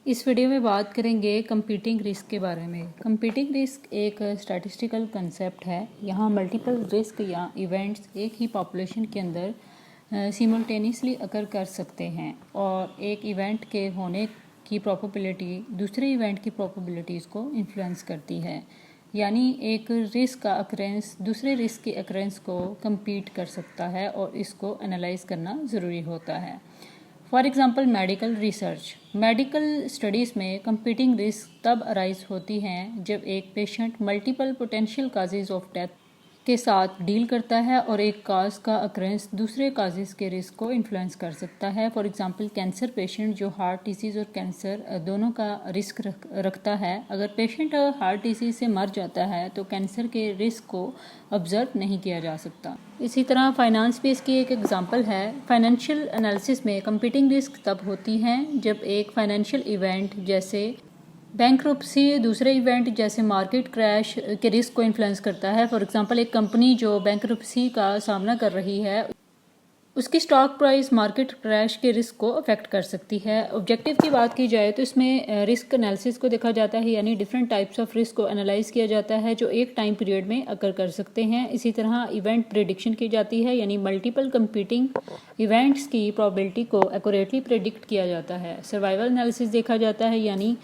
इस वीडियो में बात करेंगे कंपीटिंग रिस्क के बारे में। कंपीटिंग रिस्क एक स्टैटिस्टिकल कंसेप्ट है। यहाँ मल्टीपल रिस्क या इवेंट्स एक ही पॉपुलेशन के अंदर सिमल्टेनियसली अकर कर सकते हैं और एक इवेंट के होने की प्रोबेबिलिटी दूसरे इवेंट की प्रोबेबिलिटीज़ को इन्फ्लुएंस करती है। यानी एक रिस्क का अकरेंस दूसरे रिस्क की अकरेंस को कंपीट कर सकता है और इसको एनालाइज करना ज़रूरी होता है। For example medical research. Medical studies में कंपीटिंग रिस्क तब अराइज होती हैं जब एक patient multiple potential causes of death के साथ डील करता है और एक काज का अक्रेंस दूसरे काजेज के रिस्क को इन्फ्लुएंस कर सकता है। फॉर एग्जांपल कैंसर पेशेंट जो हार्ट डिसीज़ और कैंसर दोनों का रिस्क रखता है, अगर पेशेंट हार्ट डिसीज़ से मर जाता है तो कैंसर के रिस्क को ऑब्जर्व नहीं किया जा सकता। इसी तरह फाइनेंस भी इसकी एक एग्जांपल है। फाइनेंशियल एनालिसिस में कंपीटिंग रिस्क तब होती हैं जब एक फाइनेंशियल इवेंट जैसे बैंकरप्सी दूसरे इवेंट जैसे मार्केट क्रैश के रिस्क को इन्फ्लुएंस करता है। फॉर एग्जांपल एक कंपनी जो बैंकरप्सी का सामना कर रही है उसकी स्टॉक प्राइस मार्केट क्रैश के रिस्क को अफेक्ट कर सकती है। ऑब्जेक्टिव की बात की जाए तो इसमें रिस्क एनालिसिस को देखा जाता है, यानी डिफरेंट टाइप्स ऑफ रिस्क को एनालाइज किया जाता है जो एक टाइम पीरियड में अकर कर सकते हैं। इसी तरह इवेंट प्रेडिक्शन की जाती है, यानी मल्टीपल कंपीटिंग इवेंट्स की प्रोबेबिलिटी को एक्यूरेटली प्रेडिक्ट किया जाता है। सर्वाइवल एनालिसिस देखा जाता है, यानी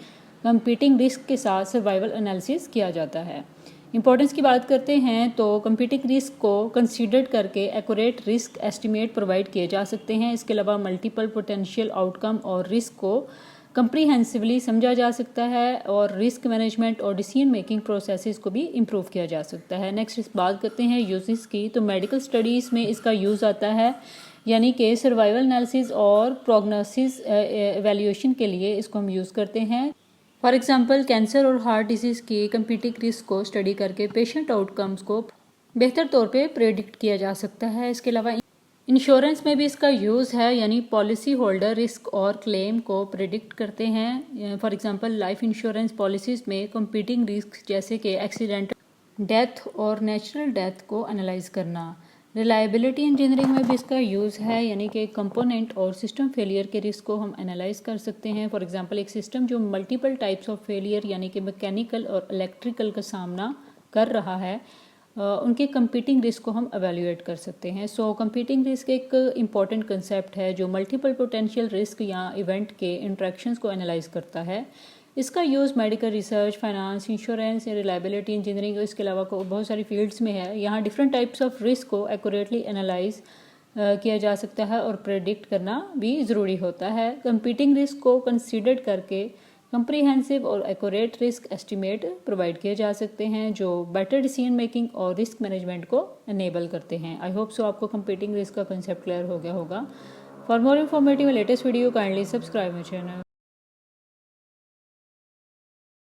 कंपीटिंग रिस्क के साथ सर्वाइवल एनालिसिस किया जाता है। इंपॉर्टेंस की बात करते हैं तो कंपीटिंग रिस्क को कंसीडर करके एक्यूरेट रिस्क एस्टिमेट प्रोवाइड किए जा सकते हैं। इसके अलावा मल्टीपल पोटेंशियल आउटकम और रिस्क को कंप्रीहेंसिवली समझा जा सकता है और रिस्क मैनेजमेंट और डिसीजन मेकिंग प्रोसेसेस को भी इम्प्रूव किया जा सकता है। नेक्स्ट इस बात करते हैं यूजेस की, तो मेडिकल स्टडीज़ में इसका यूज़ आता है, यानी कि सर्वाइवल एनालिसिस और प्रोग्नोसिस एवेल्यूएशन के लिए इसको हम यूज़ करते हैं। फॉर एग्जांपल कैंसर और हार्ट डिजीज़ की कंपीटिंग रिस्क को स्टडी करके पेशेंट आउटकम्स को बेहतर तौर पे प्रेडिक्ट किया जा सकता है। इसके अलावा इंश्योरेंस में भी इसका यूज़ है, यानी पॉलिसी होल्डर रिस्क और क्लेम को प्रेडिक्ट करते हैं। For example life insurance policies में कंपीटिंग रिस्क जैसे कि एक्सीडेंटल डेथ और नेचुरल डेथ को एनालाइज करना। रिलायबिलिटी इंजीनियरिंग में भी इसका यूज़ है, यानी कि कंपोनेंट और सिस्टम फेलियर के रिस्क को हम एनालाइज कर सकते हैं। फॉर एग्जांपल एक सिस्टम जो मल्टीपल टाइप्स ऑफ फेलियर यानी कि मैकेनिकल और इलेक्ट्रिकल का सामना कर रहा है, उनके कंपीटिंग रिस्क को हम एवेल्यूएट कर सकते हैं। सो कंपीटिंग रिस्क एक इम्पॉर्टेंट कंसेप्ट है जो मल्टीपल पोटेंशियल रिस्क या इवेंट के इंट्रैक्शंस को एनालाइज करता है। इसका use medical research, finance, insurance या रिलायबिलिटी इंजीनियरिंग, इसके अलावा को बहुत सारी फील्ड्स में है। यहाँ डिफरेंट टाइप्स ऑफ रिस्क को एक्यूरेटली एनालाइज किया जा सकता है और प्रेडिक्ट करना भी ज़रूरी होता है। कंपीटिंग रिस्क को कंसीडर करके कंप्रीहेंसिव और एक्यूरेट रिस्क एस्टिमेट प्रोवाइड किए जा सकते हैं जो बेटर डिसीजन मेकिंग और रिस्क मैनेजमेंट को एनेबल करते हैं। आई होप सो आपको कंपीटिंग रिस्क का कंसेप्ट क्लियर हो गया होगा। For more informative latest video kindly subscribe my channel.